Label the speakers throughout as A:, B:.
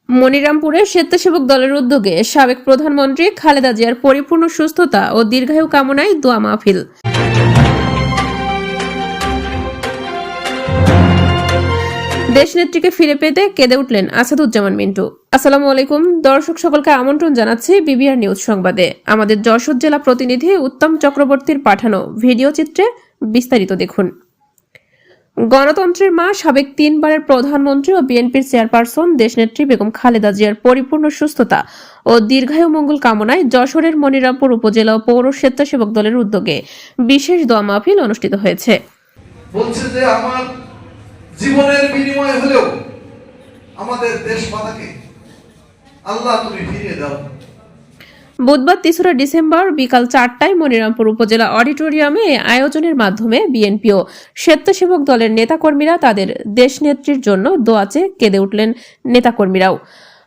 A: মনিরামপুরে স্বেচ্ছাসেবক দলের উদ্যোগে সাবেক প্রধানমন্ত্রী খালেদা জিয়ার পরিপূর্ণ সুস্থতা ও দীর্ঘায়ু কামনায় দোয়া মাহফিল। দেশনেত্রীকে ফিরে পেতে কেঁদে উঠলেন আসাদুজ্জামান মিন্টু। আসসালামু আলাইকুম দর্শক, সকলকে আমন্ত্রণ জানাচ্ছি বিবিআর নিউজ সংবাদে। আমাদের যশোর জেলা প্রতিনিধি উত্তম চক্রবর্তীর পাঠানো ভিডিও চিত্রে বিস্তারিত দেখুন। গণতন্ত্রের মা, সাবেক 3 বারের প্রধানমন্ত্রী ও বিএনপির চেয়ারপারসন দেশনেত্রী বেগম খালেদা জিয়ার পরিপূর্ণ সুস্থতা ও দীর্ঘায়ু মঙ্গল কামনায় যশোরের মনিরামপুর উপজেলা ও পৌর স্বেচ্ছাসেবক দলের উদ্যোগে বিশেষ দোয়া মাহফিল অনুষ্ঠিত হয়েছে।
B: বলছে যে আমার জীবনের বিনিময় হলেও আমাদের দেশ মাতাকে আল্লাহ তুমি ফিরিয়ে দাও।
A: বুধবার 3রা ডিসেম্বর বিকাল 4টায় মনিরামপুর উপজেলা অডিটোরিয়ামে আয়োজনের মাধ্যমে বিএনপি ও স্বেচ্ছাসেবক দলের নেতাকর্মীরা তাদের দেশনেত্রীর জন্য দোয়া চেয়ে কেঁদে উঠলেন নেতাকর্মীরাও।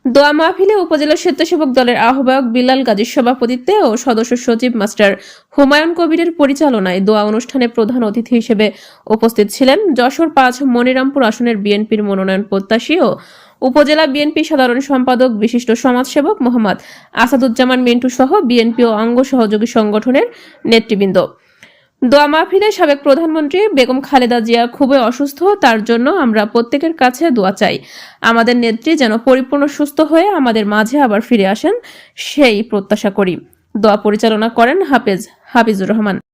A: দোয়া মাহফিলে উপজেলা স্বেচ্ছাসেবক দলের আহ্বায়ক বিলাল গাজীর সভাপতিত্বে ও সদস্য সচিব মাস্টার হুমায়ুন কবিরের পরিচালনায় দোয়া অনুষ্ঠানে প্রধান অতিথি হিসেবে উপস্থিত ছিলেন যশোর 5 মনিরামপুর আসনের বিএনপির মনোনয়ন প্রত্যাশী ও উপজেলা বিএনপি সাধারণ সম্পাদক বিশিষ্ট সমাজসেবক মোহাম্মদ আসাদুজ্জামান মিন্টু সহ বিএনপি ও অঙ্গ সহযোগী সংগঠনের নেতৃবৃন্দ। দোয়া মাহফিলে সাবেক প্রধানমন্ত্রী বেগম খালেদা জিয়া খুবই অসুস্থ, তার জন্য আমরা প্রত্যেকের কাছে দোয়া চাই। আমাদের নেত্রী যেন পরিপূর্ণ সুস্থ হয়ে আমাদের মাঝে আবার ফিরে আসেন সেই প্রত্যাশা করি। দোয়া পরিচালনা করেন হাফিজুর রহমান।